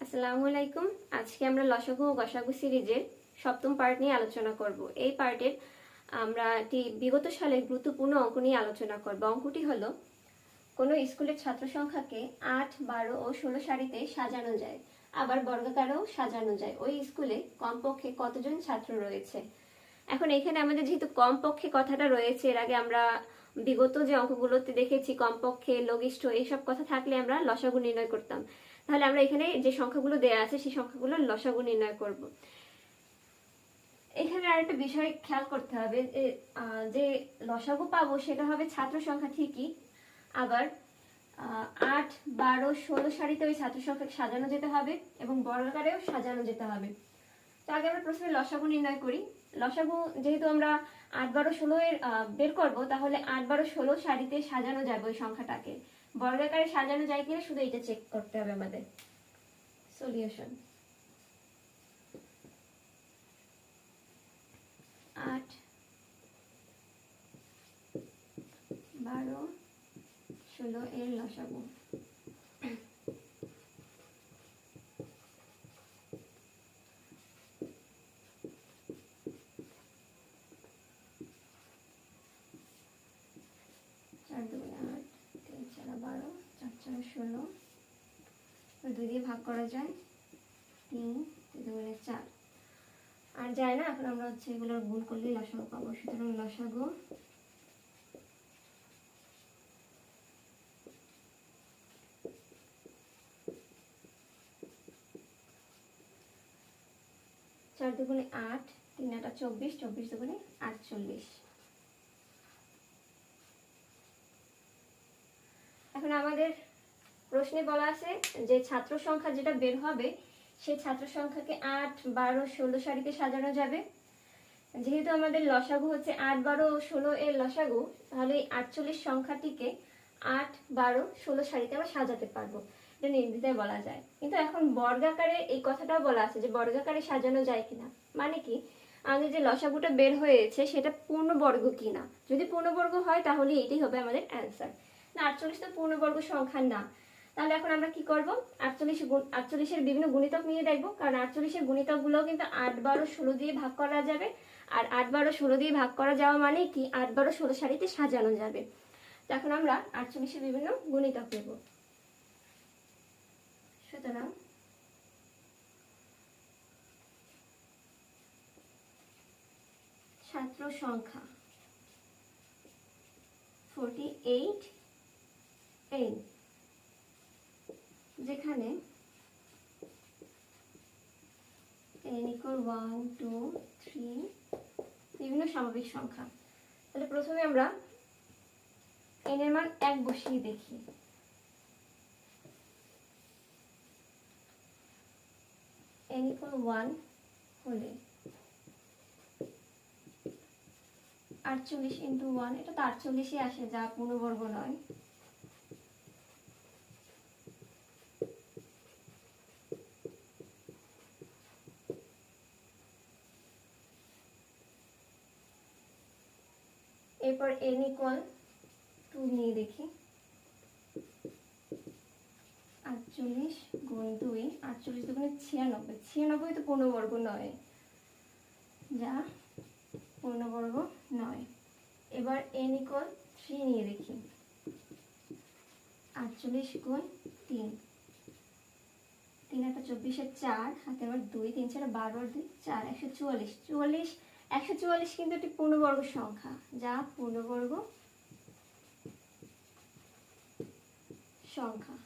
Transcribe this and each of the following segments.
আসসালামু আলাইকুম। আজকে আমরা লসাগু ও গসাগু সিরিজের সপ্তম পার্ট নিয়ে আলোচনা করব। এই পার্টের আমরা একটি বিগত সালের গুরুত্বপূর্ণ অঙ্ক নিয়ে আলোচনা করব। অঙ্কটি হলো, কোনো স্কুলের ছাত্র সংখ্যাকে 8, 12 ও 16 সারিতে সাজানো যায়, আবার বর্গাকারেও সাজানো যায়। ওই স্কুলে কমপক্ষে কতজন ছাত্র রয়েছে? এখন এখানে আমাদের যেহেতু কমপক্ষে কথাটা রয়েছে, এর আগে আমরা বিগত যে অঙ্কগুলোতে দেখেছি কমপক্ষে, লঘিষ্ঠ এইসব কথা থাকলে আমরা লসাগু নির্ণয় করতাম। তাহলে আমরা এখানে যে সংখ্যাগুলো দেয়া আছে সেই সংখ্যাগুলোর লসাগু নির্ণয় করব। এখানে আরেকটা বিষয় খেয়াল করতে হবে, যে লসাগু পাবো সেটা হবে ছাত্র সংখ্যা ঠিকই, আবার 8, 12, 16 সারিতে ওই ছাত্র সংখ্যা সাজানো যেতে হবে এবং বর্গাকারেও সাজানো যেতে হবে। তো আগে আমরা প্রথমে লসাগু নির্ণয় করি। লসাগু যেহেতু আমরা 8, 12, 16 এর বের করবো, তাহলে 8, 12, 16 সারিতে সাজানো যাবে ওই সংখ্যাটাকে। বর্গাকারে সাজানো যায় কিনা শুধু এটা চেক করতে হবে আমাদের। সলিউশন: 8, 12, 16 এর লসাগু। দুই দিয়ে ভাগ করা যায়, 3, 4 আর যায় না। এখন আমরা এগুলোর গুণ করলেই লসাগু পাবো। সুতরাং লসাগু 4 দুগুণে 8, 3 8 24, 24 দুগুণে 48। এখন আমাদের প্রশ্নে বলা আছে যে ছাত্র সংখ্যা যেটা বের হবে সেই ছাত্র সংখ্যাকে 8, 12, 16 সারিতে সাজানো যাবে। যেহেতু আমাদের লসাগু হচ্ছে 8, 12 ও 16 এর লসাগু, তাহলে এই 48 সংখ্যাটিকে 8, 12, 16 সারিতে আমরা সাজাতে পারবো, এটা নির্দ্বিধায় বলা যায়। কিন্তু এখন বর্গাকারে এই কথাটাও বলা আছে যে বর্গাকারে সাজানো যায় কিনা। মানে কি, আমাদের যে লসাগুটা বের হয়েছে সেটা পূর্ণবর্গ কিনা। যদি পূর্ণবর্গ হয় তাহলে এটাই হবে আমাদের অ্যান্সার। না, 48 তো পূর্ণবর্গ সংখ্যা না। তাহলে এখন আমরা কি করব, 48 এর বিভিন্ন গুণিতক নিয়ে দেখবো, কারণ 48 এর গুণিতক গুলো কিন্তু 8, 12, 16 দিয়ে ভাগ করা যাবে। আর 8, 12, 16 দিয়ে ভাগ করা যাওয়া মানে কি 8, 12, 16 সারিতে সাজানো যাবে। তো এখন আমরা 48 এর বিভিন্ন গুণিতক নেব। সুতরাং ছাত্র সংখ্যা 48 n, যেখানে n equal 1, 2, 3 বিভিন্ন স্বাভাবিক সংখ্যা। তাহলে প্রথমে আমরা n এর মান 1 বসিয়ে দেখি। n equal 1 হলে 48 into 1, এটা তো 48ই আসে, যা পূর্ণবর্গ নয়। এরপর n equal 2 নিয়ে দেখি। 48 গুণ 2, 48 দুগুণে 96, 96 তো পূর্ণবর্গ নয়, যা পূর্ণবর্গ নয়। এবার n equal 3 নিয়ে দেখি। 48 গুণ 3, 3 8 24 এর 4, হাতে আবার 2, 3 4 12 আর 2 4, 144। 144 কিন্তু একটি পূর্ণবর্গ সংখ্যা, যা পূর্ণবর্গ সংখ্যা।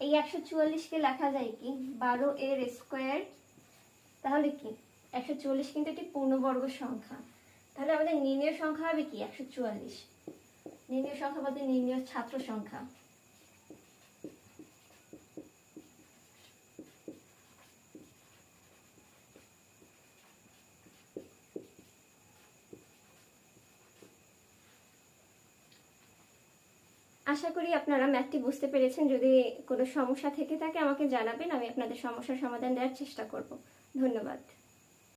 এই 144 কে লেখা যায় কি 12 এর স্কয়ার। তাহলে কি 144 কিন্তু একটি পূর্ণবর্গ সংখ্যা। তাহলে আমাদের নির্ণয় সংখ্যা হবে কি 144। নির্ণয় সংখ্যা বলতে নির্ণয় ছাত্র সংখ্যা। আশা করি আপনারা ম্যাথটি বুঝতে পেরেছেন। যদি কোনো সমস্যা থেকে থাকে আমাকে জানাবেন, আমি আপনাদের সমস্যার সমাধান দেওয়ার চেষ্টা করব। ধন্যবাদ।